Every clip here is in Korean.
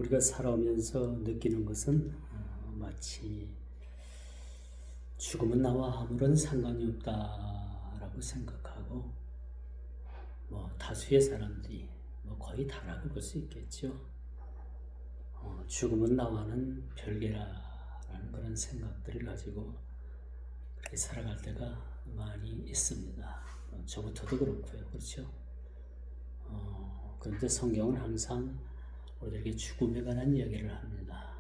우리가 살아오면서 느끼는 것은 마치 죽음은 나와 아무런 상관이 없다라고 생각하고 다수의 사람들이 거의 다라고 볼 수 있겠죠. 죽음은 나와는 별개라는 그런 생각들을 가지고 그렇게 살아갈 때가 많이 있습니다. 저부터도 그렇고요. 그렇죠? 그런데 성경은 항상 우리에게 죽음에 관한 이야기를 합니다.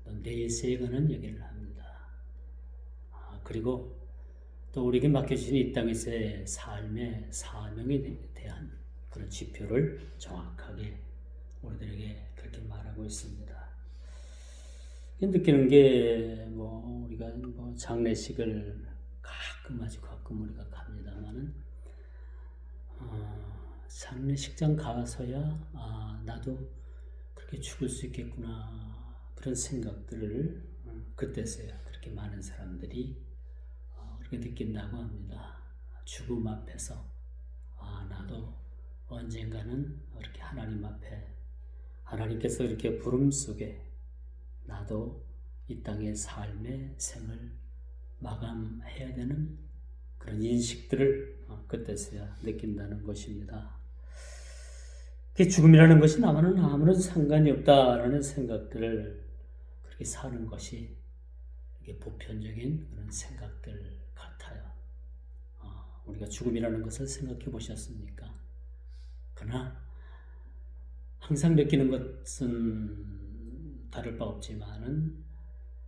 또 내세에 관한 이야기를 합니다. 그리고 또 우리에게 맡겨주신 이 땅에서의 삶의 사명에 대한 그런 지표를 정확하게 우리들에게 그렇게 말하고 있습니다. 느끼는 게 우리가 장례식을 가끔 우리가 갑니다만은 장례식장 가서야 나도 그렇게 죽을 수 있겠구나 그런 생각들을 그때서야 그렇게 많은 사람들이 그렇게 느낀다고 합니다. 죽음 앞에서 나도 언젠가는 이렇게 하나님 앞에 하나님께서 이렇게 부름 속에 나도 이 땅의 삶의 생을 마감해야 되는 그런 인식들을 그때서야 느낀다는 것입니다. 죽음이라는 것이 나와는 아무런 상관이 없다라는 생각들을 그렇게 사는 것이 이게 보편적인 그런 생각들 같아요. 우리가 죽음이라는 것을 생각해 보셨습니까? 그러나 항상 느끼는 것은 다를 바 없지만은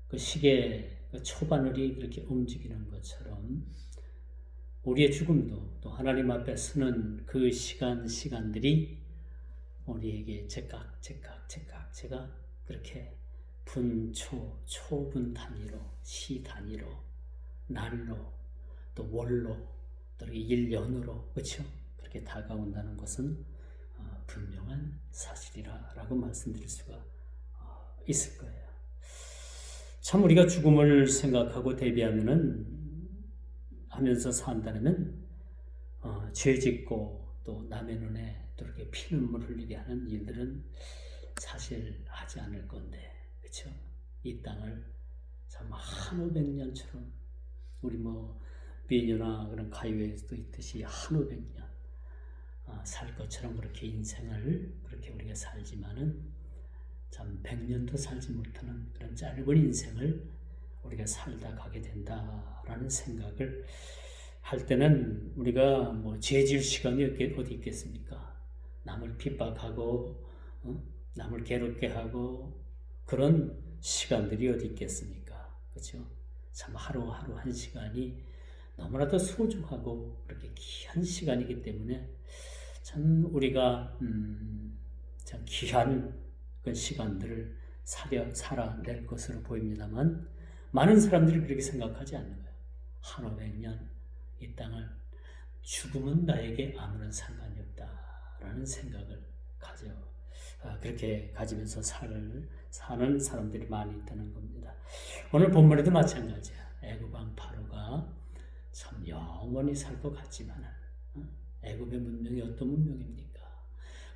그 시계 초바늘이 그렇게 움직이는 것처럼 우리의 죽음도 또 하나님 앞에 서는 그 시간들이 우리에게 제각 제가 그렇게 초분 단위로, 시 단위로, 날로, 또 월로, 또 일년으로, 그렇죠? 그렇게 다가온다는 것은 분명한 사실이라고 말씀드릴 수가 있을 거예요. 참 우리가 죽음을 생각하고 하면서 산다면 죄 짓고 또 남의 눈에 또 이렇게 피눈물 흘리게 하는 일들은 사실 하지 않을 건데, 그렇죠? 이 땅을 참 한오백년처럼 우리 미녀나 그런 가요에서도 있듯이 한오백년 살 것처럼 그렇게 인생을 그렇게 우리가 살지만은 참 100년도 살지 못하는 그런 짧은 인생을 우리가 살다 가게 된다라는 생각을 할 때는 우리가 죄 지을 시간이 어디 있겠습니까? 남을 핍박하고 남을 괴롭게 하고 그런 시간들이 어디 있겠습니까? 그렇죠? 참 하루하루 한 시간이 너무나도 소중하고 그렇게 귀한 시간이기 때문에 참 우리가 참 귀한 그 시간들을 살아낼 것으로 보입니다만 많은 사람들이 그렇게 생각하지 않는 거예요. 한오백년 이 땅을 죽음은 나에게 아무런 상관이 없다라는 생각을 그렇게 가지면서 사는 사람들이 많이 있다는 겁니다. 오늘 본문에도 마찬가지야. 애굽왕 바로가 참 영원히 살 것 같지만 애굽의 문명이 어떤 문명입니까?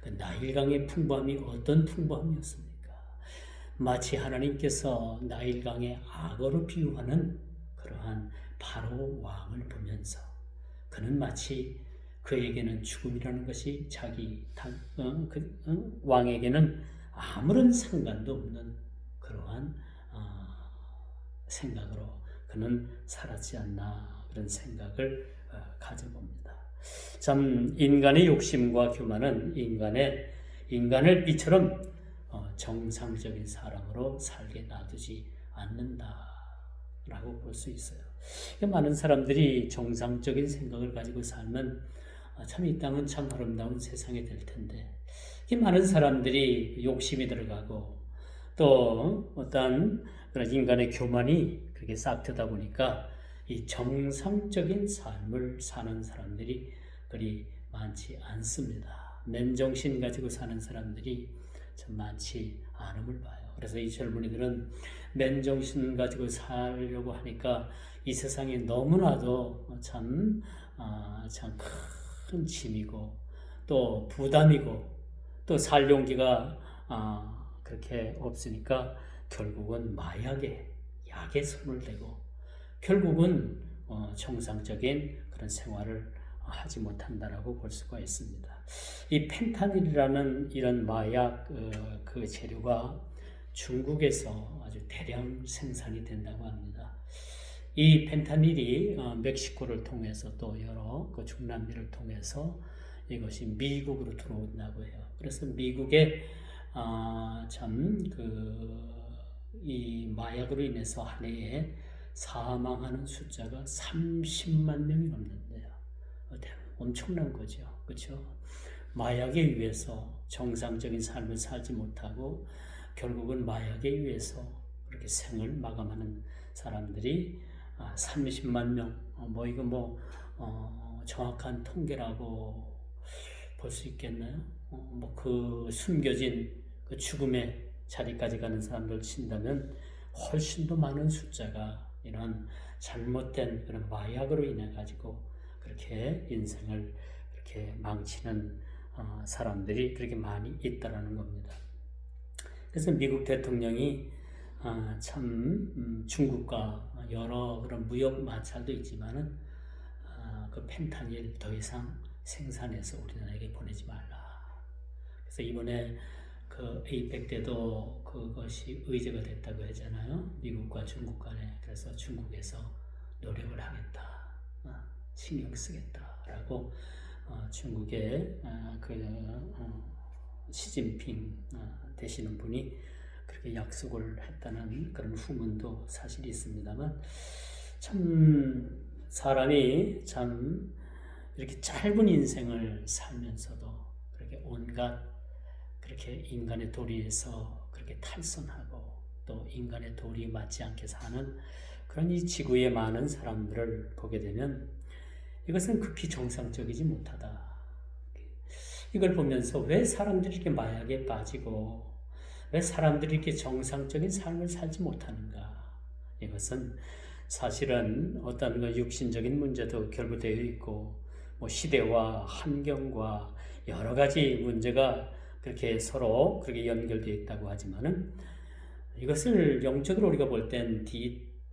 그 나일강의 풍부함이 어떤 풍부함이었습니까? 마치 하나님께서 나일강의 악어로 비유하는 그러한 바로 왕을 보면서 그는 마치 그에게는 죽음이라는 것이 왕에게는 아무런 상관도 없는 그러한 생각으로 그는 살았지 않나 그런 생각을 가져봅니다. 참 인간의 욕심과 교만은 인간을 이처럼 정상적인 사람으로 살게 놔두지 않는다라고 볼 수 있어요. 많은 사람들이 정상적인 생각을 가지고 살면 참 이 땅은 참 아름다운 세상이 될 텐데 많은 사람들이 욕심이 들어가고 또 어떤 그런 인간의 교만이 그렇게 싹트다 보니까 이 정상적인 삶을 사는 사람들이 그리 많지 않습니다. 맨정신 가지고 사는 사람들이 참 많지 않음을 봐요. 그래서 이 젊은이들은 맨정신 가지고 살려고 하니까 이 세상이 너무나도 참 큰 짐이고 또 부담이고 또 살 용기가 그렇게 없으니까 결국은 약에 손을 대고 결국은 정상적인 그런 생활을 하지 못한다라고 볼 수가 있습니다. 이 펜타닐이라는 이런 마약 그 재료가 중국에서 아주 대량 생산이 된다고 합니다. 이 펜타닐이 멕시코를 통해서 또 여러 그 중남미를 통해서 이것이 미국으로 들어온다고 해요. 그래서 미국에 이 마약으로 인해서 한 해에 사망하는 숫자가 30만 명이 넘는데요. 엄청난 거죠. 그렇죠? 마약에 의해서 정상적인 삶을 살지 못하고 결국은 마약에 의해서 그렇게 생을 마감하는 사람들이 30만 명. 이거 정확한 통계라고 볼 수 있겠나요? 그 숨겨진 그 죽음의 자리까지 가는 사람들 친다면 훨씬 더 많은 숫자가 이런 잘못된 그런 마약으로 인해 가지고 그렇게 인생을 그렇게 망치는 사람들이 그렇게 많이 있다라는 겁니다. 그래서 미국 대통령이 중국과 여러 그런 무역 마찰도 있지만은 그 펜타닐 더 이상 생산해서 우리나라에게 보내지 말라. 그래서 이번에 그 에이펙 때도 그것이 의제가 됐다고 하잖아요. 미국과 중국 간에. 그래서 중국에서 노력을 하겠다. 신경 쓰겠다라고 중국의 시진핑 되시는 분이 그렇게 약속을 했다는 그런 후문도 사실이 있습니다만 참 사람이 참 이렇게 짧은 인생을 살면서도 그렇게 온갖 그렇게 인간의 도리에서 그렇게 탈선하고 또 인간의 도리에 맞지 않게 사는 그런 이 지구의 많은 사람들을 보게 되면 이것은 극히 정상적이지 못하다. 이걸 보면서 왜 사람들이 이렇게 마약에 빠지고 왜 사람들이 이렇게 정상적인 삶을 살지 못하는가? 이것은 사실은 어떤 육신적인 문제도 결부되어 있고 시대와 환경과 여러 가지 문제가 그렇게 서로 그렇게 연결되어 있다고 하지만은 이것을 영적으로 우리가 볼 땐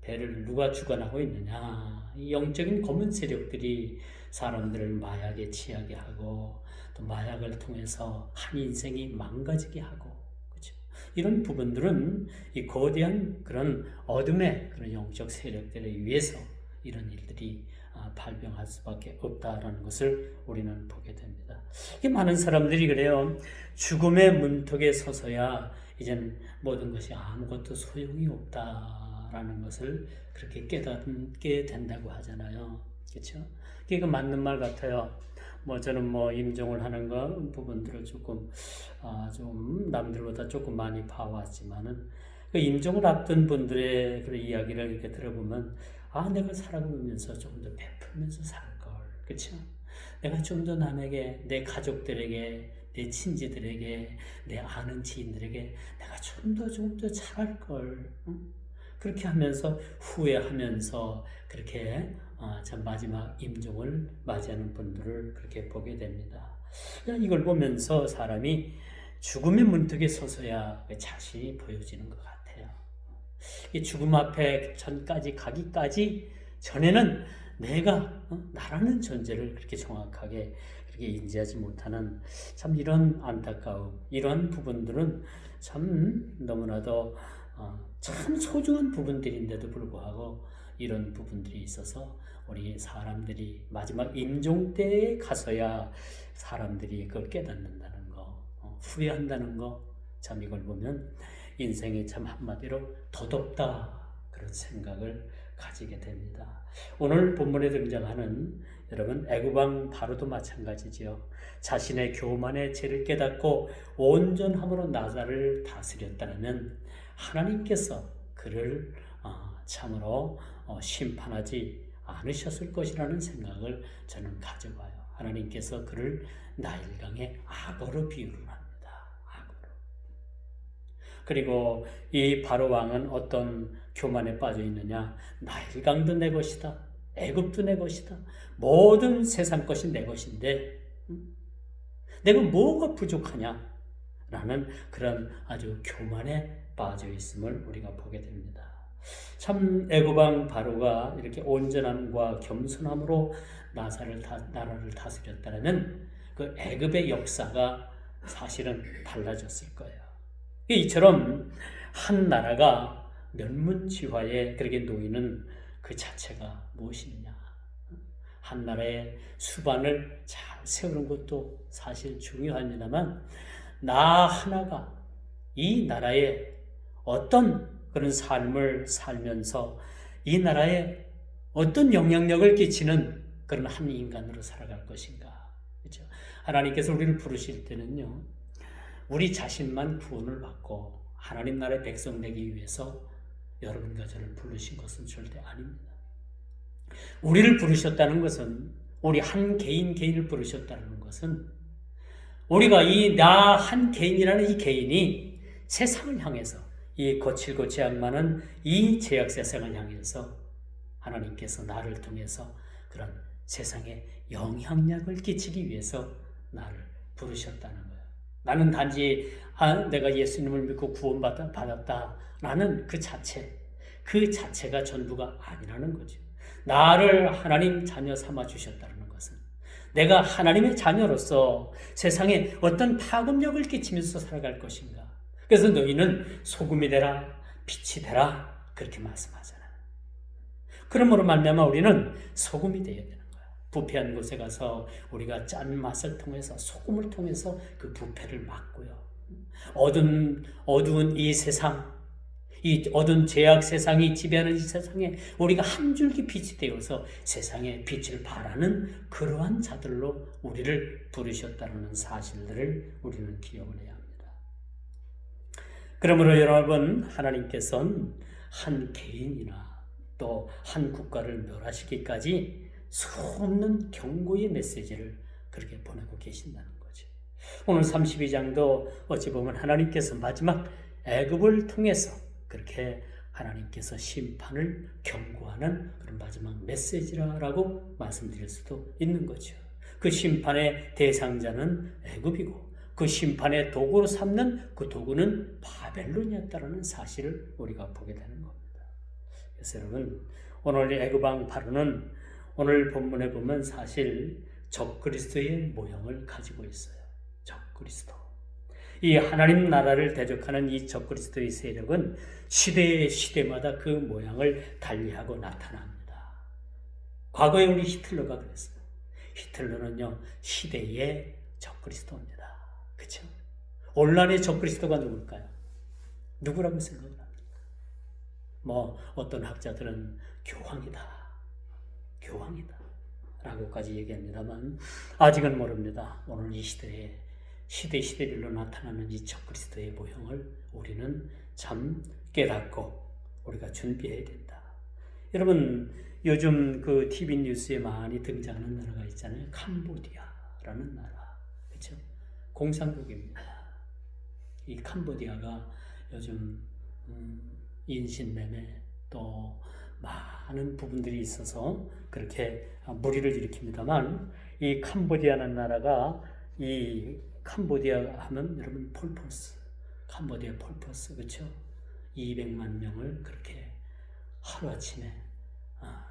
배를 누가 주관하고 있느냐? 이 영적인 검은 세력들이 사람들을 마약에 취하게 하고 또 마약을 통해서 한 인생이 망가지게 하고 그렇죠? 이런 부분들은 이 거대한 그런 어둠의 그런 영적 세력들에 의해서 이런 일들이 발병할 수밖에 없다라는 것을 우리는 보게 됩니다. 많은 사람들이 그래요. 죽음의 문턱에 서서야 이제는 모든 것이 아무것도 소용이 없다라는 것을 그렇게 깨닫게 된다고 하잖아요. 그렇죠? 그게 맞는 말 같아요. 저는 임종을 하는 부분들을 조금 좀 남들보다 조금 많이 봐왔지만은 그 임종을 앞둔 분들의 그런 이야기를 이렇게 들어보면 내가 살아가면서 좀 더 베풀면서 살 걸, 그렇죠? 내가 좀 더 남에게, 내 가족들에게, 내 친지들에게, 내 아는 지인들에게 내가 좀 더 잘할 걸, 그렇게 하면서 후회하면서 그렇게 참 마지막 임종을 맞이하는 분들을 그렇게 보게 됩니다. 이걸 보면서 사람이 죽음의 문턱에 서서야 자신이 보여지는 것 같아요. 이 죽음 앞에 전까지 가기까지 전에는 내가 나라는 존재를 그렇게 정확하게 그렇게 인지하지 못하는 참 이런 안타까움, 이런 부분들은 참 너무나도 참 소중한 부분들인데도 불구하고 이런 부분들이 있어서 우리 사람들이 마지막 임종 때에 가서야 사람들이 그걸 깨닫는다는 거, 후회한다는 거, 참 이걸 보면 인생이 참 한마디로 덧없다 그런 생각을 가지게 됩니다. 오늘 본문에 등장하는 여러분 애굽왕 바로도 마찬가지지요. 자신의 교만의 죄를 깨닫고 온전함으로 나라를 다스렸다면 하나님께서 그를 참으로 심판하지 않으셨을 것이라는 생각을 저는 가져봐요. 하나님께서 그를 나일강의 악어로 비유를 합니다. 악어로. 그리고 이 바로 왕은 어떤 교만에 빠져 있느냐? 나일강도 내 것이다. 애굽도 내 것이다. 모든 세상 것이 내 것인데 내가 뭐가 부족하냐? 라는 그런 아주 교만에 빠져 있음을 우리가 보게 됩니다. 참 애굽왕 바로가 이렇게 온전함과 겸손함으로 나라를 다스렸다면 그 애굽의 역사가 사실은 달라졌을 거예요. 이처럼 한 나라가 면문지화에 그렇게 놓이는 그 자체가 무엇이냐? 한 나라의 수반을 잘 세우는 것도 사실 중요합니다만 나 하나가 이 나라에 어떤 그런 삶을 살면서 이 나라에 어떤 영향력을 끼치는 그런 한 인간으로 살아갈 것인가. 그렇죠? 하나님께서 우리를 부르실 때는요, 우리 자신만 구원을 받고 하나님 나라의 백성 되기 위해서 여러분과 저를 부르신 것은 절대 아닙니다. 우리를 부르셨다는 것은, 우리 한 개인을 부르셨다는 것은 우리가 이 나 한 개인이라는 이 개인이 세상을 향해서 이 거칠고 죄악 많은 이 죄악 세상을 향해서 하나님께서 나를 통해서 그런 세상에 영향력을 끼치기 위해서 나를 부르셨다는 거예요. 나는 단지 내가 예수님을 믿고 구원받았다라는 그 자체가 전부가 아니라는 거죠. 나를 하나님 자녀 삼아 주셨다는 것은 내가 하나님의 자녀로서 세상에 어떤 파급력을 끼치면서 살아갈 것인가. 그래서 너희는 소금이 되라, 빛이 되라 그렇게 말씀하잖아요. 그러므로 말미암아 우리는 소금이 되어야 되는 거야. 부패한 곳에 가서 우리가 짠 맛을 통해서 소금을 통해서 그 부패를 막고요. 어두운 이 세상, 이 어두운 죄악 세상이 지배하는 이 세상에 우리가 한 줄기 빛이 되어서 세상에 빛을 발하는 그러한 자들로 우리를 부르셨다는 사실들을 우리는 기억을 해야 합니다. 그러므로 여러분, 하나님께서는 한 개인이나 또 한 국가를 멸하시기까지 수없는 경고의 메시지를 그렇게 보내고 계신다는 거죠. 오늘 32장도 어찌 보면 하나님께서 마지막 애굽을 통해서 그렇게 하나님께서 심판을 경고하는 그런 마지막 메시지라고 말씀드릴 수도 있는 거죠. 그 심판의 대상자는 애굽이고 그 심판의 도구로 삼는 그 도구는 바벨론이었다는 사실을 우리가 보게 되는 겁니다. 그래서 여러분, 오늘 애굽왕 바로는 오늘 본문에 보면 사실 적그리스도의 모형을 가지고 있어요. 적그리스도. 이 하나님 나라를 대적하는 이 적그리스도의 세력은 시대마다 그 모양을 달리하고 나타납니다. 과거에 우리 히틀러가 그랬어요. 히틀러는요, 시대의 적그리스도입니다. 그렇죠? 오늘날의 적그리스도가 누굴까요? 누구라고 생각합니까? 어떤 학자들은 교황이다 라고까지 얘기합니다만 아직은 모릅니다. 오늘 이 시대별로 나타나는 이 적그리스도의 모형을 우리는 참 깨닫고 우리가 준비해야 된다. 여러분, 요즘 그 TV 뉴스에 많이 등장하는 나라가 있잖아요. 캄보디아라는 나라. 그렇죠? 공산국입니다. 이 캄보디아가 요즘 인신매매 또 많은 부분들이 있어서 그렇게 무리를 일으킵니다만 이 캄보디아라는 나라가 이 캄보디아 하면 여러분 캄보디아 폴포스 그렇죠? 200만 명을 그렇게 하루아침에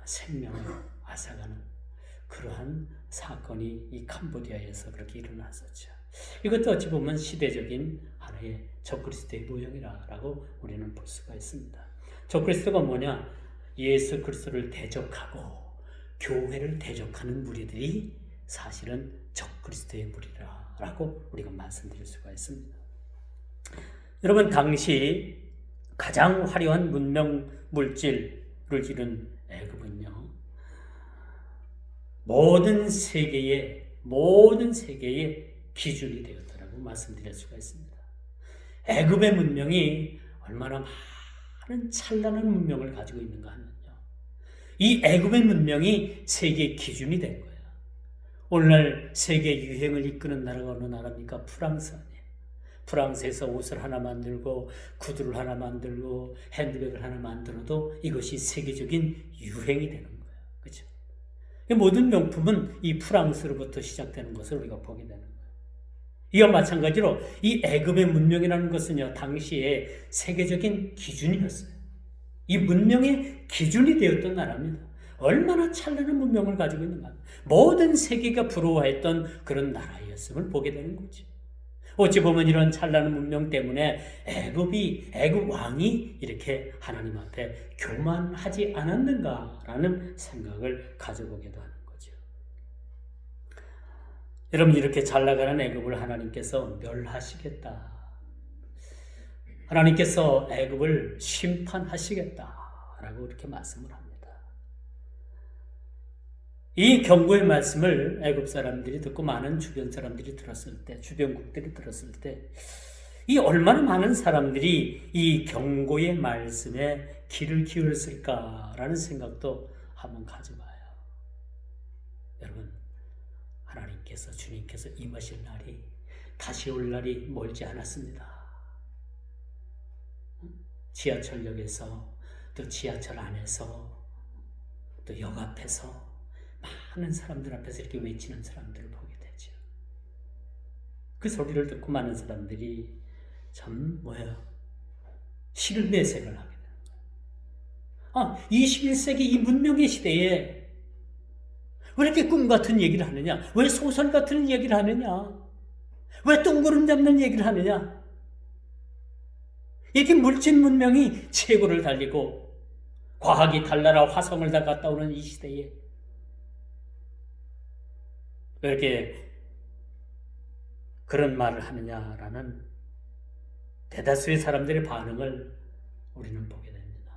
생명을 앗아가는 그러한 사건이 이 캄보디아에서 그렇게 일어났었죠. 이것도 어찌 보면 시대적인 하나의 적그리스도의 모형이라고 우리는 볼 수가 있습니다. 적그리스도가 뭐냐? 예수 그리스도를 대적하고 교회를 대적하는 무리들이 사실은 적그리스도의 무리라고 우리가 말씀드릴 수가 있습니다. 여러분, 당시 가장 화려한 문명 물질을 이룬 애굽은요, 모든 세계의 기준이 되었다라고 말씀드릴 수가 있습니다. 애굽의 문명이 얼마나 많은 찬란한 문명을 가지고 있는가 하면요, 이 애굽의 문명이 세계 기준이 된 거예요. 오늘날 세계 유행을 이끄는 나라가 어느 나라입니까? 프랑스 아니에요. 프랑스에서 옷을 하나 만들고 구두를 하나 만들고 핸드백을 하나 만들어도 이것이 세계적인 유행이 되는 거예요. 그렇죠? 모든 명품은 이 프랑스로부터 시작되는 것을 우리가 보게 되는 거예요. 이와 마찬가지로 이 애굽의 문명이라는 것은요, 당시에 세계적인 기준이었어요. 이 문명의 기준이 되었던 나라입니다. 얼마나 찬란한 문명을 가지고 있는가. 모든 세계가 부러워했던 그런 나라였음을 보게 되는 거죠. 어찌 보면 이런 찬란한 문명 때문에 애굽 왕이 이렇게 하나님 앞에 교만하지 않았는가라는 생각을 가져보기도 하는 거죠. 여러분, 이렇게 잘 나가는 애굽을 하나님께서 멸하시겠다. 하나님께서 애굽을 심판하시겠다라고 이렇게 말씀을 합니다. 이 경고의 말씀을 애굽 사람들이 듣고 많은 주변 사람들이 들었을 때, 주변국들이 들었을 때, 이 얼마나 많은 사람들이 이 경고의 말씀에 귀를 기울였을까라는 생각도 한번 가져봐요. 여러분, 하나님께서, 주님께서 임하실 날이, 다시 올 날이 멀지 않았습니다. 지하철역에서, 또 지하철 안에서, 또 역 앞에서 많은 사람들 앞에서 이렇게 외치는 사람들을 보게 되죠. 그 소리를 듣고 많은 사람들이 참 실내색을 하게 되는 거예요. 21세기 이 문명의 시대에 왜 이렇게 꿈 같은 얘기를 하느냐? 왜 소설 같은 얘기를 하느냐? 왜 뜬구름 잡는 얘기를 하느냐? 이렇게 물질 문명이 최고를 달리고 과학이 달나라 화성을 다 갔다 오는 이 시대에 왜 이렇게 그런 말을 하느냐라는 대다수의 사람들의 반응을 우리는 보게 됩니다.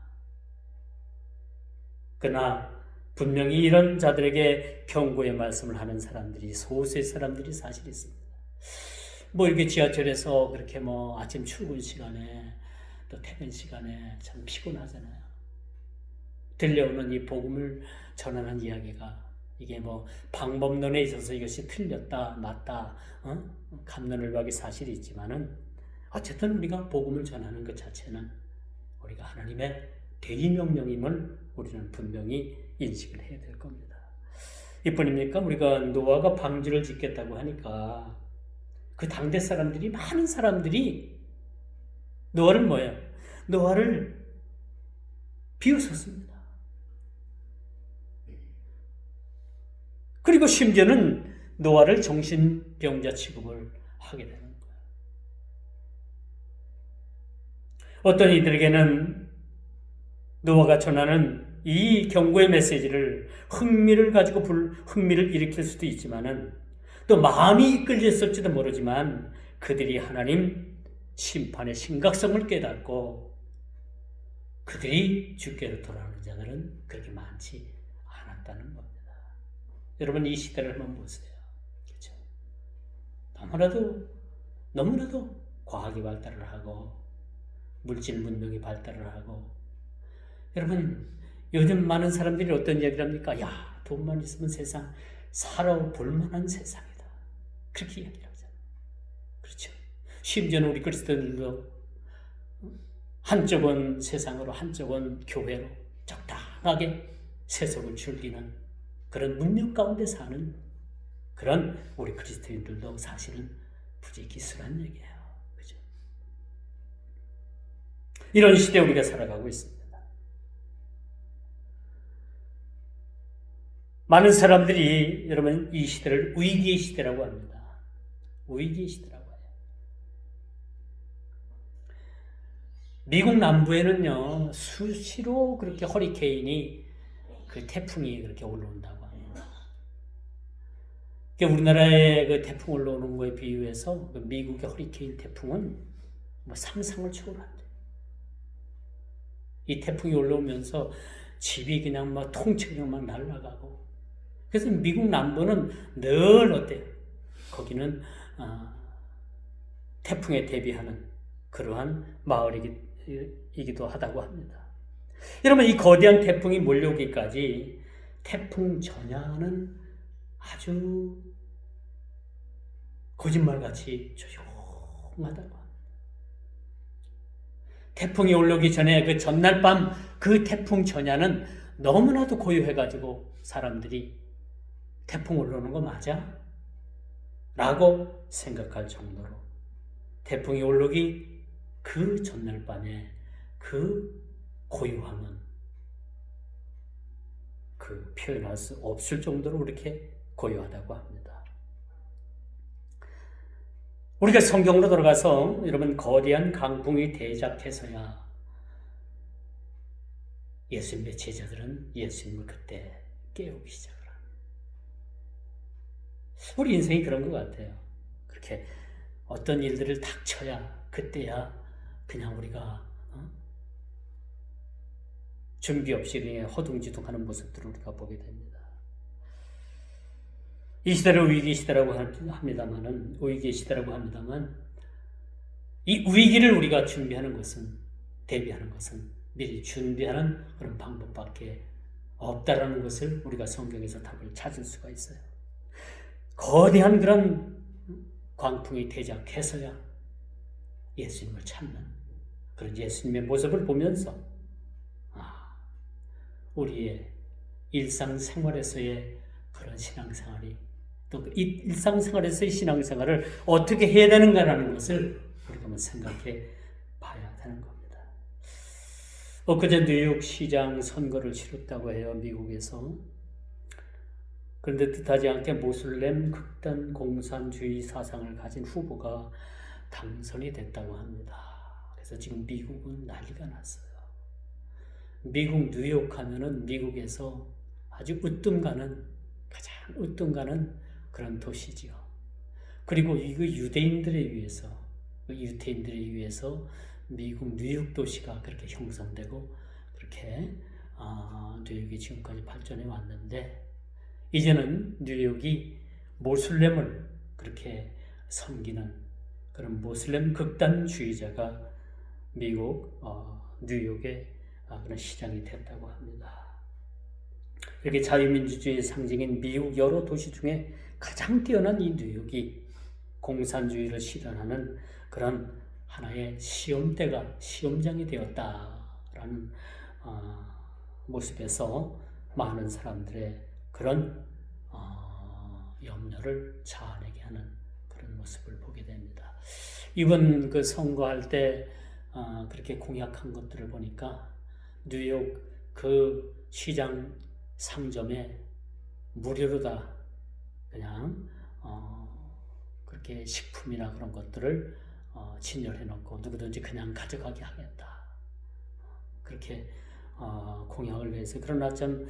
그러나 분명히 이런 자들에게 경고의 말씀을 하는 사람들이, 소수의 사람들이 사실 있습니다. 이렇게 지하철에서 그렇게 아침 출근 시간에 또 퇴근 시간에 참 피곤하잖아요. 들려오는 이 복음을 전하는 이야기가 이게 방법론에 있어서 이것이 틀렸다, 맞다, 갑론을박이 사실이 있지만은 어쨌든 우리가 복음을 전하는 것 자체는 우리가 하나님의 대의명령임을 우리는 분명히 인식을 해야 될 겁니다. 이뿐입니까? 우리가 노아가 방주를 짓겠다고 하니까 그 당대 사람들이, 많은 사람들이 노아를 비웃었습니다. 그리고 심지어는 노아를 정신병자 취급을 하게 되는 거예요. 어떤 이들에게는 노아가 전하는 이 경고의 메시지를 흥미를 일으킬 수도 있지만은 또 마음이 이끌렸을지도 모르지만 그들이 하나님 심판의 심각성을 깨닫고 그들이 주께로 돌아오는 자들은 그렇게 많지 않았다는 겁니다. 여러분, 이 시대를 한번 보세요. 그렇죠? 너무나도 과학이 발달을 하고 물질 문명이 발달을 하고, 여러분, 요즘 많은 사람들이 어떤 이야기를 합니까? 야, 돈만 있으면 세상 살아볼 만한 세상이다. 그렇게 이야기를 하잖아요. 그렇죠? 심지어는 우리 그리스도인들도 한쪽은 세상으로, 한쪽은 교회로 적당하게 세속을 즐기는 그런 문명 가운데 사는 그런 우리 그리스도인들도 사실은 부지기수란 얘기예요. 그죠? 이런 시대에 우리가 살아가고 있습니다. 많은 사람들이 여러분 이 시대를 위기의 시대라고 합니다. 위기의 시대라고 해요. 미국 남부에는요, 수시로 그렇게 허리케인이, 그 태풍이 그렇게 올라온다고 합니다. 우리나라의 그 태풍 올라오는 거에 비유해서 미국의 허리케인 태풍은 상상을 초월한대. 이 태풍이 올라오면서 집이 그냥 통째로 날아가고, 그래서 미국 남부는 늘 어때요? 거기는 태풍에 대비하는 그러한 마을이기도 하다고 합니다. 여러분, 이 거대한 태풍이 몰려오기까지 태풍 전야는 아주 거짓말같이 조용하다고 합니다. 태풍이 올라오기 전에 그 전날 밤 그 태풍 전야는 너무나도 고요해가지고 사람들이 태풍 올라오는 거 맞아? 라고 생각할 정도로 태풍이 올르기 그 전날 밤에 그 고요함은 그 표현할 수 없을 정도로 그렇게 고요하다고 합니다. 우리가 성경으로 돌아가서 여러분 거대한 강풍이 대작해서야 예수님의 제자들은 예수님을 그때 깨우기 시작을 합니다. 우리 인생이 그런 것 같아요. 그렇게 어떤 일들을 닥쳐야 그때야 그냥 우리가 준비 없이 그냥 허둥지둥하는 모습들을 우리가 보게 됩니다. 이 시대를 위기 시대라고 합니다만 이 위기를 우리가 준비하는 것은 대비하는 것은 미리 준비하는 그런 방법밖에 없다라는 것을 우리가 성경에서 답을 찾을 수가 있어요. 거대한 그런 광풍이 대작해서야 예수님을 찾는 그런 예수님의 모습을 보면서 우리의 일상생활에서의 그런 신앙생활이 또 이 일상생활에서의 신앙생활을 어떻게 해야 되는가라는 것을 우리가 한번 생각해 봐야 되는 겁니다. 엊그제 뉴욕 시장 선거를 치렀다고 해요. 미국에서. 그런데 뜻하지 않게 모슬렘 극단 공산주의 사상을 가진 후보가 당선이 됐다고 합니다. 그래서 지금 미국은 난리가 났어요. 미국 뉴욕 하면은 미국에서 아주 가장 으뜸가는 그런 도시지요. 그리고 이거 유대인들에 의해서 미국 뉴욕 도시가 그렇게 형성되고 그렇게 뉴욕이 지금까지 발전해 왔는데 이제는 뉴욕이 모슬렘을 그렇게 섬기는 그런 모슬렘 극단주의자가 미국 뉴욕의 그런 시장이 됐다고 합니다. 이렇게 자유민주주의의 상징인 미국 여러 도시 중에 가장 뛰어난 이 뉴욕이 공산주의를 실현하는 그런 하나의 시험장이 되었다라는 모습에서 많은 사람들의 그런 염려를 자아내게 하는 그런 모습을 보게 됩니다. 이번 그 선거할 때 그렇게 공약한 것들을 보니까 뉴욕 그 시장 상점에 무료로 다 그냥 그렇게 식품이나 그런 것들을 진열해 놓고 누구든지 그냥 가져가게 하겠다. 그렇게 공약을 내서 그러나 참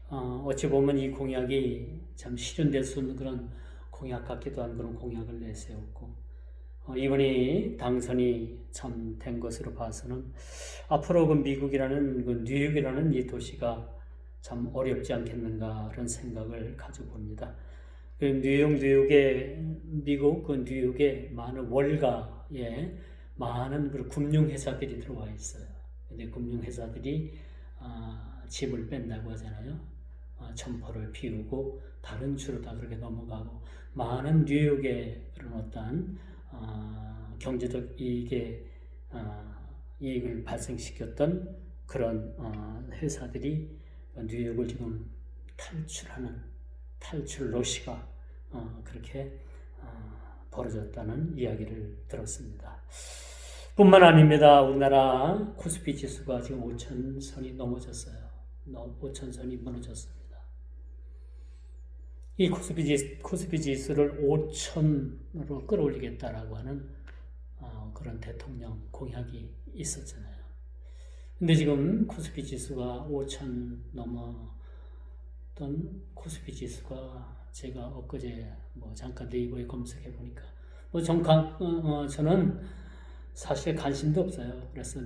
어찌 보면 이 공약이 참 실현될 수 없는 그런 공약 같기도 한 그런 공약을 내세웠고 이번에 당선이 참 된 것으로 봐서는 앞으로 그 미국이라는 그 뉴욕이라는 이 도시가 참 어렵지 않겠는가 그런 생각을 가져봅니다. 미국 그 뉴욕에 많은 월가에 많은 그 금융회사들이 들어와 있어요. 근데 금융회사들이 집을 뺀다고 하잖아요. 점포를 비우고 다른 주로 다 그렇게 넘어가고 많은 뉴욕의 그런 어떤 경제적 이익을 발생시켰던 그런 회사들이 뉴욕을 지금 탈출 러시가 그렇게 벌어졌다는 이야기를 들었습니다. 뿐만 아닙니다. 우리나라 코스피 지수가 지금 5,000선이 넘어졌어요. 5,000선이 무너졌습니다. 이 코스피 지수를 5,000으로 끌어올리겠다라고 하는 그런 대통령 공약이 있었잖아요. 근데 지금 코스피 지수가 5,000 넘었던 코스피 지수가 제가 엊그제 잠깐 네이버에 검색해 보니까 저는 사실 관심도 없어요. 그래서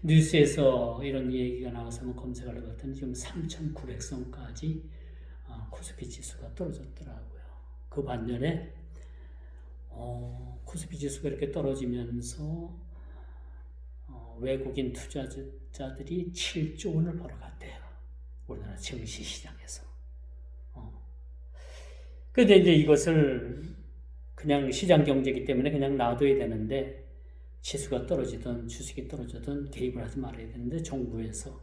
뉴스에서 이런 얘기가 나와서 검색을 해봤더니 지금 3,900선까지 코스피 지수가 떨어졌더라고요. 그 반면에 코스피 지수가 이렇게 떨어지면서 외국인 투자자들이 7조 원을 벌어갔대요. 우리나라 증시시장에서. 그런데 이제 이것을 그냥 시장 경제이기 때문에 그냥 놔둬야 되는데 지수가 떨어지든 주식이 떨어지든 개입을 하지 말아야 되는데 정부에서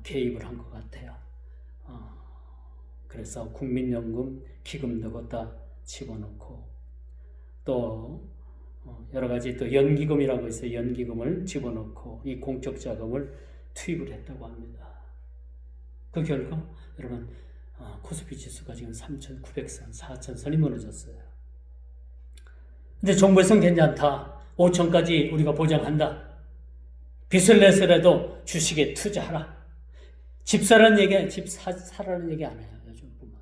개입을 한 것 같아요. 그래서 국민연금 기금도 갖다 집어넣고 또 여러 가지 또 연기금이라고 해서 연기금을 집어넣고 이 공적 자금을 투입을 했다고 합니다. 그 결과 여러분 코스피 지수가 지금 3,900선, 4,000선이 무너졌어요. 근데 정부에서는 괜찮다. 5천까지 우리가 보장한다. 빚을 내서라도 주식에 투자하라. 집 사라는 얘기 안 해요. 요즘 보면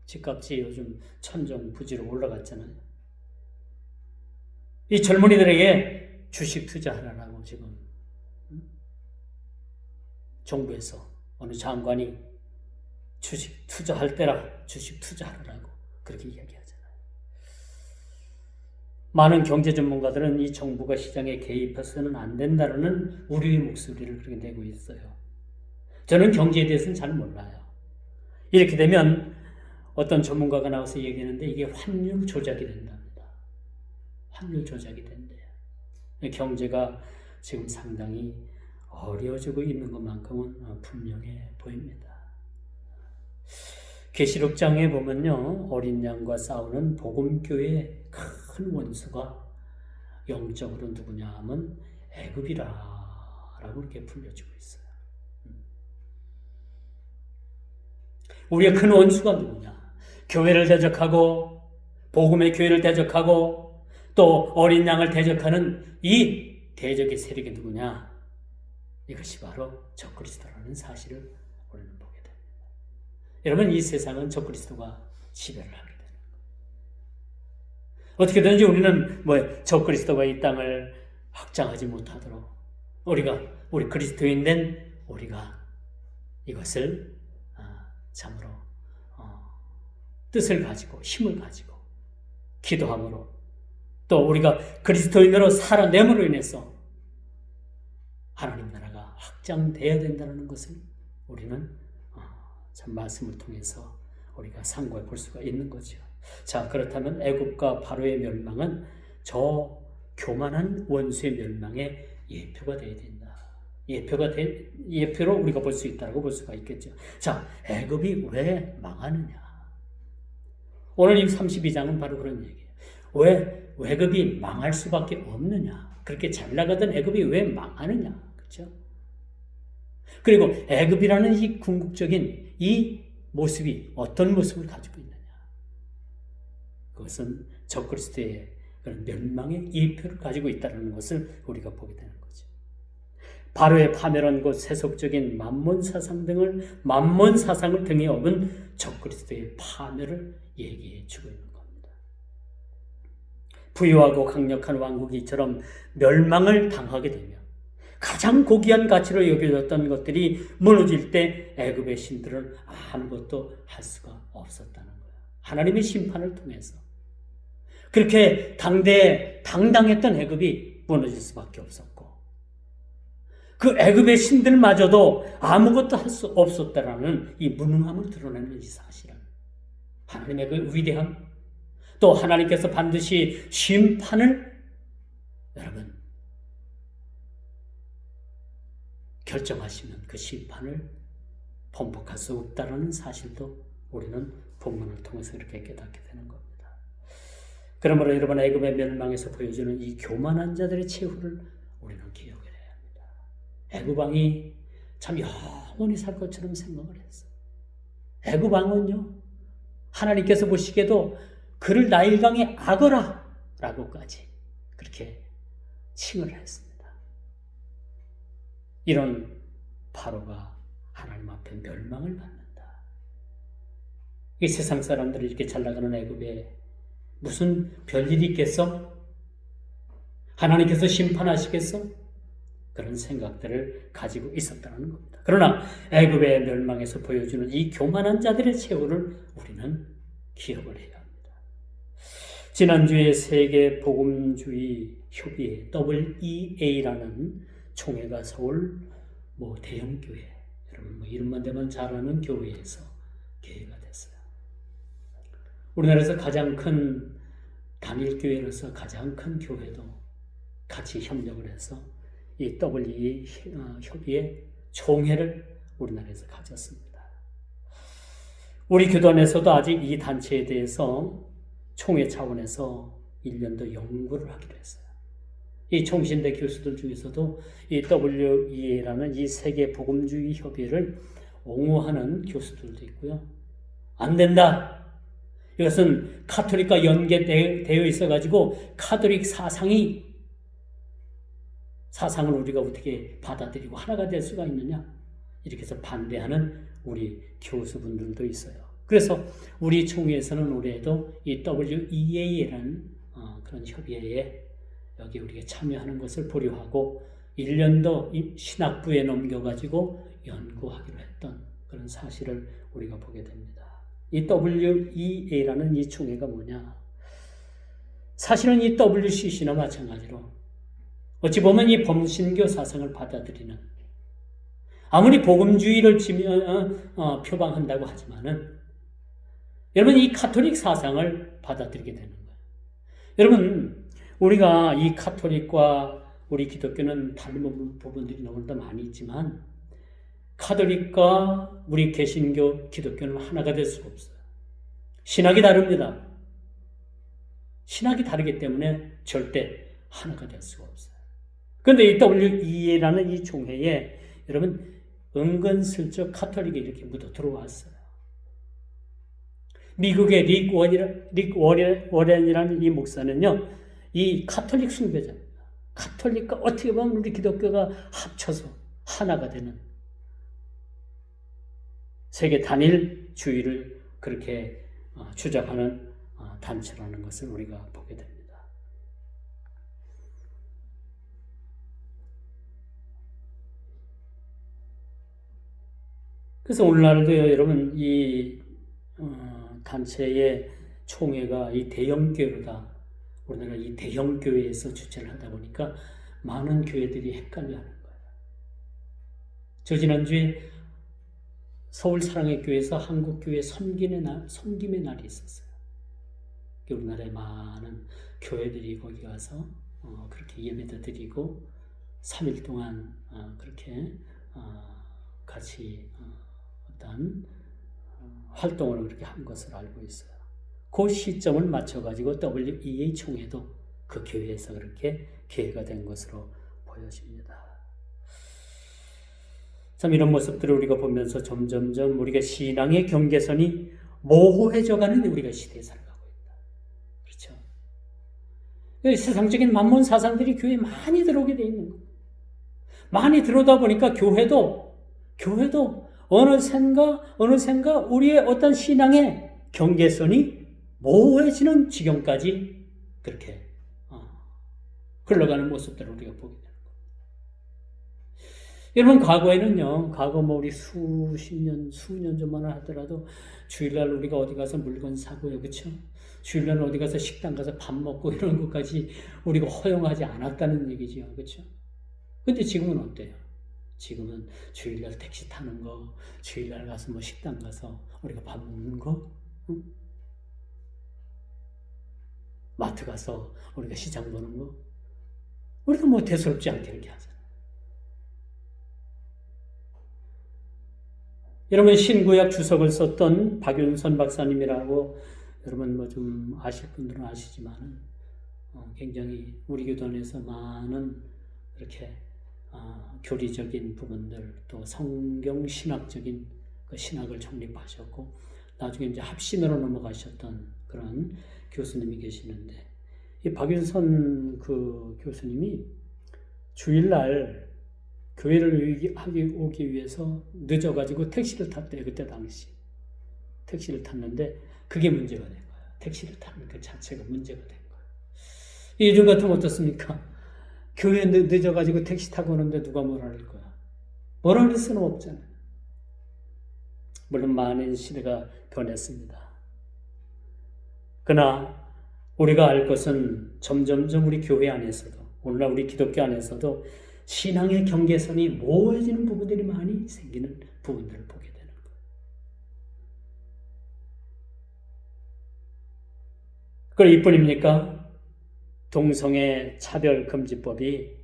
집값이 요즘 천정부지로 올라갔잖아요. 이 젊은이들에게 주식 투자하라고 지금 정부에서 어느 장관이 주식 투자할 때라 주식 투자하라고 그렇게 이야기하잖아요. 많은 경제 전문가들은 이 정부가 시장에 개입해서는 안 된다는 우려의 목소리를 그렇게 내고 있어요. 저는 경제에 대해서는 잘 몰라요. 이렇게 되면 어떤 전문가가 나와서 얘기하는데 이게 환율 조작이 된답니다. 환율 조작이 된대요. 경제가 지금 상당히 어려워지고 있는 것만큼은 분명해 보입니다. 계시록장에 보면요, 어린 양과 싸우는 복음교회의 큰 원수가 영적으로 누구냐 하면 애굽이라고 이렇게 불려지고 있어요. 우리의 큰 원수가 누구냐? 교회를 대적하고 복음의 교회를 대적하고 또 어린 양을 대적하는 이 대적의 세력이 누구냐? 이것이 바로 적그리스도라는 사실을 우리는 보게 됩니다. 여러분, 이 세상은 적그리스도가 지배를 하게 됩니다. 어떻게든지 우리는 적그리스도가 이 땅을 확장하지 못하도록 우리 그리스도인된 우리가 이것을 참으로 뜻을 가지고 힘을 가지고 기도함으로 또 우리가 그리스도인으로 살아냄으로 인해서 하나님 나라가 확장되어야 된다는 것을 우리는 참 말씀을 통해서 우리가 상고해 볼 수가 있는 거죠. 자, 그렇다면 애굽과 바로의 멸망은 저 교만한 원수의 멸망의 예표가 되어야 된다. 예표로 우리가 볼 수 있다고 볼 수가 있겠죠. 자, 애굽이 왜 망하느냐? 오늘 이 32장은 바로 그런 얘기예요. 왜 애굽이 망할 수밖에 없느냐? 그렇게 잘 나가던 애굽이 왜 망하느냐? 그렇죠? 그리고 애굽이라는 이 궁극적인 이 모습이 어떤 모습을 가지고 있느냐? 그것은 적그리스도의 그런 멸망의 예표를 가지고 있다는 것을 우리가 보게 되는 거죠. 바로의 파멸한 곳 세속적인 만몬 사상을 등에 업은 적그리스도의 파멸을 얘기해 주고 있는 겁니다. 부유하고 강력한 왕국이 이처럼 멸망을 당하게 되며 가장 고귀한 가치로 여겨졌던 것들이 무너질 때 애굽의 신들은 아무것도 할 수가 없었다는 거예요. 하나님의 심판을 통해서 그렇게 당당했던 애굽이 무너질 수밖에 없었고 그 애굽의 신들마저도 아무것도 할 수 없었다라는 이 무능함을 드러내는 이 사실은 하나님의 그 위대함 또 하나님께서 반드시 심판을 여러분 결정하시면 그 심판을 번복할 수 없다라는 사실도 우리는 본문을 통해서 이렇게 깨닫게 되는 겁니다. 그러므로 여러분 애굽의 멸망에서 보여주는 이 교만한 자들의 최후를 우리는 기억해야 합니다. 애굽 왕이 참 영원히 살 것처럼 생각을 했어. 애굽 왕은요 하나님께서 보시기에도 그를 나일강의 악어라라고까지 그렇게 칭을 했습니다. 이런 바로가 하나님 앞에 멸망을 받는다. 이 세상 사람들이 이렇게 잘 나가는 애굽에 무슨 별일이 있겠어? 하나님께서 심판하시겠어? 그런 생각들을 가지고 있었다는 겁니다. 그러나 애굽의 멸망에서 보여주는 이 교만한 자들의 최후를 우리는 기억을 해야 합니다. 지난주에 세계 복음주의 협의회 WEA라는 총회가 서울 대형 교회, 여러분 이름만 대면 잘 아는 교회에서 개회가 됐어요. 우리나라에서 가장 큰 단일 교회로서 가장 큰 교회도 같이 협력을 해서 이 WEA 협의회 총회를 우리나라에서 가졌습니다. 우리 교단에서도 아직 이 단체에 대해서 총회 차원에서 1년도 연구를 하기로 했어요. 이 총신대 교수들 중에서도 이 WEA라는 이 세계 복음주의 협의회를 옹호하는 교수들도 있고요. 안 된다. 이것은 카톨릭과 연계되어 있어가지고 카톨릭 사상을 우리가 어떻게 받아들이고 하나가 될 수가 있느냐, 이렇게 해서 반대하는 우리 교수분들도 있어요. 그래서 우리 총회에서는 올해도 이 WEA라는 그런 협의회에 여기 우리가 참여하는 것을 보류하고 1년도 신학부에 넘겨가지고 연구하기로 했던 그런 사실을 우리가 보게 됩니다. 이 WEA라는 이 총회가 뭐냐? 사실은 이 WCC나 마찬가지로 어찌 보면 이 범신교 사상을 받아들이는, 아무리 복음주의를 표방한다고 하지만은 여러분 이 카톨릭 사상을 받아들이게 되는 거예요. 여러분 우리가 이 카톨릭과 우리 기독교는 다른 부분들이 너무나 많이 있지만 카톨릭과 우리 개신교, 기독교는 하나가 될 수가 없어요. 신학이 다릅니다. 신학이 다르기 때문에 절대 하나가 될 수가 없어요. 그런데 이 WEA라는 이 총회에 여러분 은근슬쩍 카톨릭이 이렇게 묻어 들어왔어요. 미국의 릭 워렌이라는 이 목사는요, 이 카톨릭 숭배자입니다. 카톨릭과 어떻게 보면 우리 기독교가 합쳐서 하나가 되는 세계 단일주의를 그렇게 주장하는 단체라는 것을 우리가 보게 됩니다. 그래서 오늘날도 여러분 이 단체의 총회가 이 대형교회로다, 우리나라 이 대형교회에서 주최를 하다 보니까 많은 교회들이 헷갈려하는 거예요. 저 지난주에 서울사랑의교회에서 한국교회 섬김의 날이 있었어요. 우리나라의 많은 교회들이 거기 가서 그렇게 예배도 드리고 3일 동안 그렇게 같이 어떤 활동을 그렇게 한 것을 알고 있어요. 그 시점을 맞춰가지고 WEA 총회도 그 교회에서 그렇게 기회가 된 것으로 보여집니다. 참 이런 모습들을 우리가 보면서 점점점 우리가 신앙의 경계선이 모호해져가는 우리가 시대에 살아가고 있다. 그렇죠? 세상적인 만몬 사상들이 교회에 많이 들어오게 돼 있는 거예요. 많이 들어오다 보니까 교회도 어느샌가 우리의 어떤 신앙의 경계선이 모호해지는 지경까지 그렇게 흘러가는 모습들을 우리가 보게 됩니다. 여러분 과거에는요, 우리 수년 전만 하더라도 주일날 우리가 어디 가서 물건 사고요, 그렇죠? 주일날 어디 가서 식당 가서 밥 먹고 이런 것까지 우리가 허용하지 않았다는 얘기지요, 그렇죠? 근데 지금은 어때요? 지금은 주일날 택시 타는 거, 주일날 가서 뭐 식당 가서 우리가 밥 먹는 거, 응? 마트 가서 우리가 시장 보는 거, 우리가 뭐 대수롭지 않게 이렇게 하잖아요. 여러분 신구약 주석을 썼던 박윤선 박사님이라고 여러분 뭐 좀 아실 분들은 아시지만은 굉장히 우리 교도 안에서 많은 이렇게 교리적인 부분들 또 성경 신학적인 그 신학을 정립하셨고 나중에 이제 합신으로 넘어가셨던 그런 교수님이 계시는데 이 박윤선 그 교수님이 주일날 교회를 오기 위해서 늦어가지고 택시를 탔대요. 그때 당시 택시를 탔는데 그게 문제가 된 거예요. 택시를 타는 그 자체가 문제가 된 거예요. 요즘 같으면 어떻습니까? 교회에 늦어가지고 택시 타고 오는데 누가 뭐라 할 거야? 뭐라 할 수는 없잖아요. 물론 많은 시대가 변했습니다. 그러나 우리가 알 것은 점점점 우리 교회 안에서도 오늘날 우리 기독교 안에서도 신앙의 경계선이 모호해지는 부분들이 많이 생기는 부분들을 보게 되는 거예요. 그걸 이뿐입니까? 동성애 차별금지법이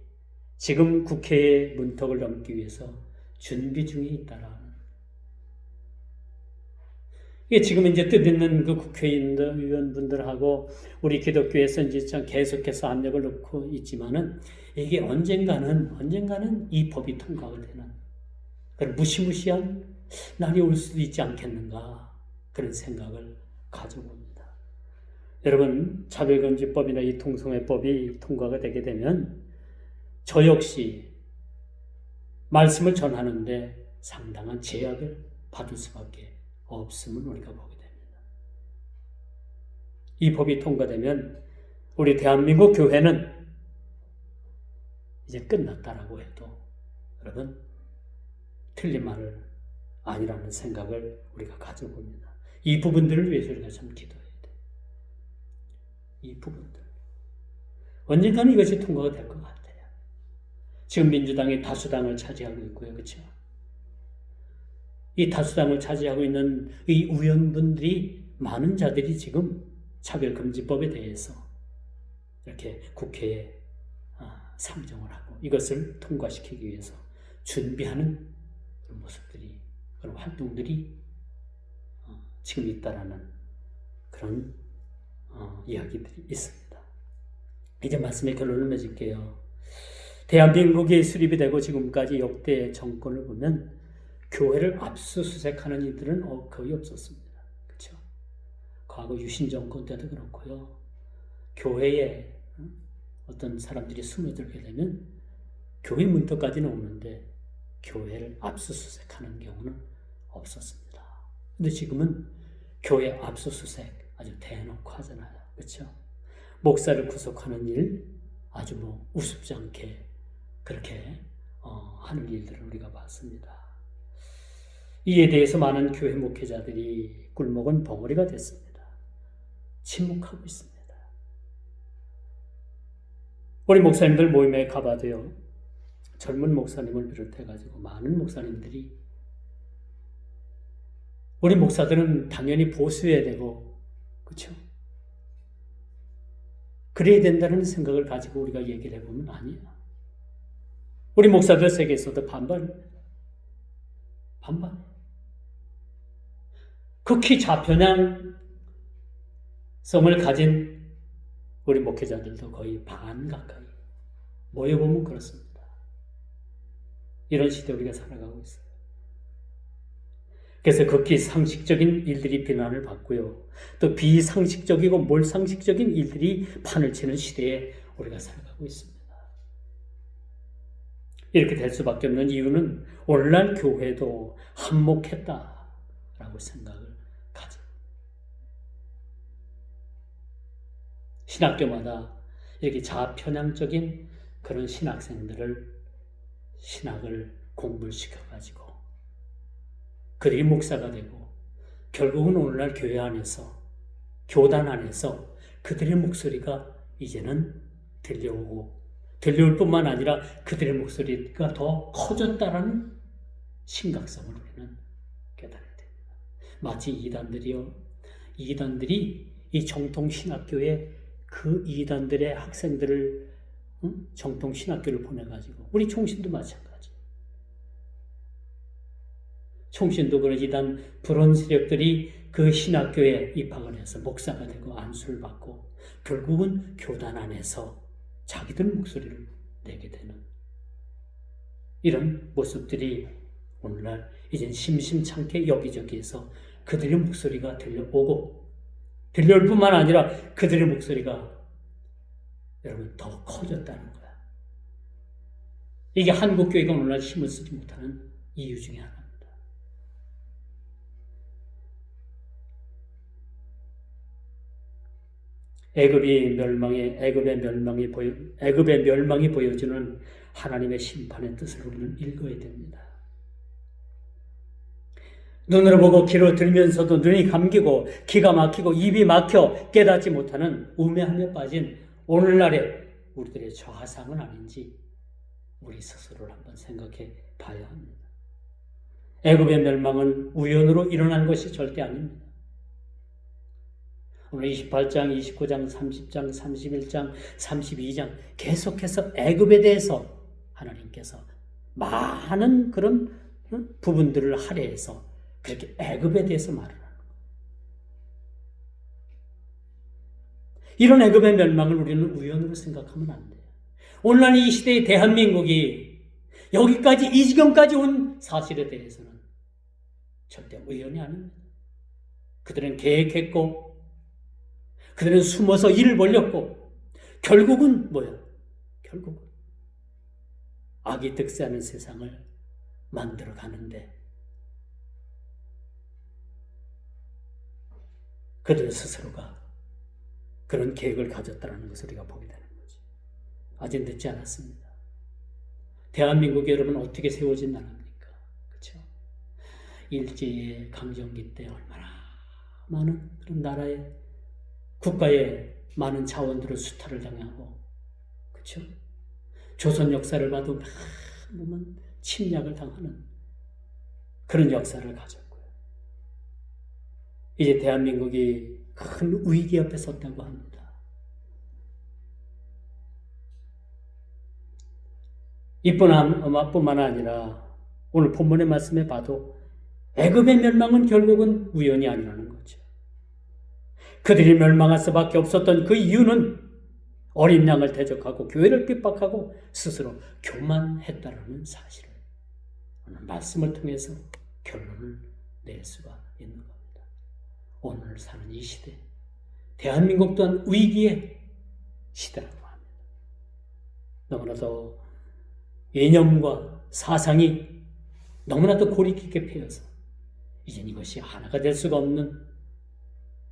지금 국회의 문턱을 넘기 위해서 준비 중에 있다라는. 이게 지금 이제 뜻있는 그 국회의원분들하고 우리 기독교에서 이제 참 계속해서 압력을 넣고 있지만은 이게 언젠가는 이 법이 통과가 되는 그런 무시무시한 날이 올 수도 있지 않겠는가 그런 생각을 가져봅니다. 여러분, 차별금지법이나 이 동성애법이 통과가 되게 되면 저 역시 말씀을 전하는데 상당한 제약을 받을 수밖에 없음을 우리가 보게 됩니다. 이 법이 통과되면 우리 대한민국 교회는 이제 끝났다라고 해도 여러분 틀린 말을 아니라는 생각을 우리가 가져봅니다. 이 부분들을 위해서 우리가 참 기도해야 돼요. 이 부분들. 언젠가는 이것이 통과가 될 것 같아요. 지금 민주당이 다수당을 차지하고 있고요. 그렇죠? 이 다수당을 차지하고 있는 이 의원분들이 많은 자들이 지금 차별금지법에 대해서 이렇게 국회에 상정을 하고 이것을 통과시키기 위해서 준비하는 그런 모습들이, 그런 활동들이 지금 있다라는 그런 이야기들이 있습니다. 이제 말씀의 결론을 맺을게요. 대한민국이 수립이 되고 지금까지 역대 정권을 보면 교회를 압수수색하는 이들은 거의 없었습니다. 그렇죠? 과거 유신 정권 때도 그렇고요. 교회에 어떤 사람들이 숨어들게 되면 교회 문턱까지는 오는데 교회를 압수수색하는 경우는 없었습니다. 근데 지금은 교회 압수수색 아주 대놓고 하잖아요. 그렇죠? 목사를 구속하는 일 아주 우습지 않게 그렇게 하는 일들을 우리가 봤습니다. 이에 대해서 많은 교회 목회자들이 꿀먹은 벙어리가 됐습니다. 침묵하고 있습니다. 우리 목사님들 모임에 가봐도요, 젊은 목사님을 비롯해가지고 많은 목사님들이 우리 목사들은 당연히 보수해야 되고, 그렇죠? 그래야 된다는 생각을 가지고 우리가 얘기를 해보면 아니에요. 우리 목사들 세계에서도 반반입니다. 반반. 극히 좌편향성을 가진 우리 목회자들도 거의 반 가까이 모여보면 그렇습니다. 이런 시대에 우리가 살아가고 있어요. 그래서 극히 상식적인 일들이 비난을 받고요. 또 비상식적이고 몰상식적인 일들이 판을 치는 시대에 우리가 살아가고 있습니다. 이렇게 될 수밖에 없는 이유는 오늘날 교회도 한몫했다라고 생각을 가져요. 신학교마다 이렇게 좌편향적인 그런 신학생들을 신학을 공부를 시켜가지고 그들이 목사가 되고 결국은 오늘날 교회 안에서 교단 안에서 그들의 목소리가 이제는 들려올 뿐만 아니라 그들의 목소리가 더 커졌다라는 심각성을 우리는 깨달아야 됩니다. 마치 이단들이 이 정통신학교에 그 이단들의 학생들을 정통신학교를 보내가지고 우리 총신도 마찬가지. 총신도 그런 이단 불온 세력들이 그 신학교에 입학을 해서 목사가 되고 안수를 받고 결국은 교단 안에서 자기들 목소리를 내게 되는 이런 모습들이 오늘날 이젠 심심찮게 여기저기에서 그들의 목소리가 들려올 뿐만 아니라 그들의 목소리가 여러분 더 커졌다는 거야. 이게 한국교회가 오늘날 힘을 쓰지 못하는 이유 중에 하나입니다. 애굽의 멸망이 보여주는 하나님의 심판의 뜻을 우리는 읽어야 됩니다. 눈으로 보고 귀로 들으면서도 눈이 감기고 기가 막히고 입이 막혀 깨닫지 못하는 우매함에 빠진 오늘날의 우리들의 좌상은 아닌지 우리 스스로를 한번 생각해 봐야 합니다. 애굽의 멸망은 우연으로 일어난 것이 절대 아닙니다. 오늘 28장, 29장, 30장, 31장, 32장 계속해서 애굽에 대해서 하나님께서 많은 그런 부분들을 할애해서 그렇게 애굽에 대해서 말을 하는 거예요. 이런 애굽의 멸망을 우리는 우연으로 생각하면 안 돼요. 오늘날 이 시대의 대한민국이 여기까지 이 지경까지 온 사실에 대해서는 절대 우연이 아닙니다. 그들은 계획했고 그들은 숨어서 일을 벌렸고 결국은 뭐야? 결국은 악이 득세하는 세상을 만들어 가는데 그들 스스로가 그런 계획을 가졌다는 것을 우리가 보게 되는 거죠. 아직 늦지 않았습니다. 대한민국이 여러분 어떻게 세워진 나라입니까? 그렇죠? 일제 강점기 때 얼마나 많은 그런 나라의 국가의 많은 자원들을 수탈을 당하고, 그렇죠? 조선 역사를 봐도 보면 침략을 당하는 그런 역사를 가졌고요. 이제 대한민국이 큰 위기 앞에 섰다고 합니다. 이뿐만 아니라 오늘 본문의 말씀에 봐도 애굽의 멸망은 결국은 우연이 아니라는 거죠. 그들이 멸망할 수밖에 없었던 그 이유는 어린 양을 대적하고 교회를 핍박하고 스스로 교만했다라는 사실을 오늘 말씀을 통해서 결론을 낼 수가 있는 겁니다. 오늘 사는 이 시대, 대한민국 또한 위기의 시대라고 합니다. 너무나도 이념과 사상이 너무나도 고리 깊게 패여서 이젠 이것이 하나가 될 수가 없는,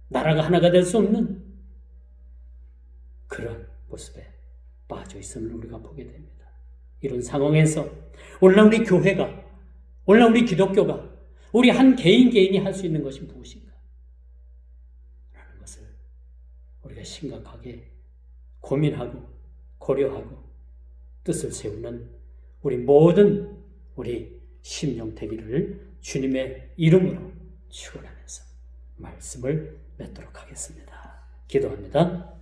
나라가 하나가 될 수 없는 그런 모습에 빠져 있음을 우리가 보게 됩니다. 이런 상황에서 오늘날 우리 교회가, 오늘날 우리 기독교가, 우리 한 개인이 할 수 있는 것이 무엇인가? 라는 것을 우리가 심각하게 고민하고 고려하고 뜻을 세우는 우리 모든 우리 심령 되기를 주님의 이름으로 축원하면서 말씀을 맺도록 하겠습니다. 기도합니다.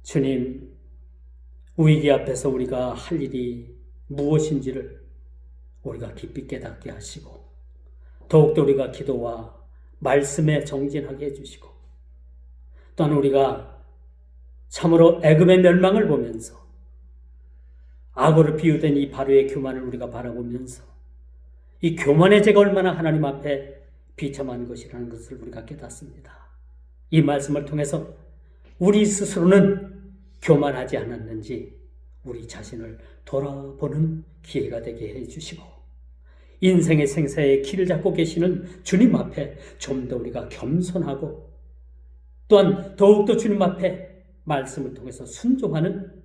주님, 위기 앞에서 우리가 할 일이 무엇인지를 우리가 깊이 깨닫게 하시고 더욱더 우리가 기도와 말씀에 정진하게 해주시고 또한 우리가 참으로 애굽의 멸망을 보면서 악어를 비유된 이 바로의 교만을 우리가 바라보면서 이 교만의 죄가 얼마나 하나님 앞에 비참한 것이라는 것을 우리가 깨닫습니다. 이 말씀을 통해서 우리 스스로는 교만하지 않았는지 우리 자신을 돌아보는 기회가 되게 해주시고 인생의 생사의 길을 잡고 계시는 주님 앞에 좀 더 우리가 겸손하고 또한 더욱더 주님 앞에 말씀을 통해서 순종하는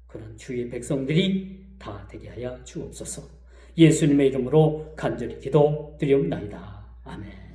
그런 주의 백성들이 다 되게 하여 주옵소서. 예수님의 이름으로 간절히 기도드리옵나이다. 아멘.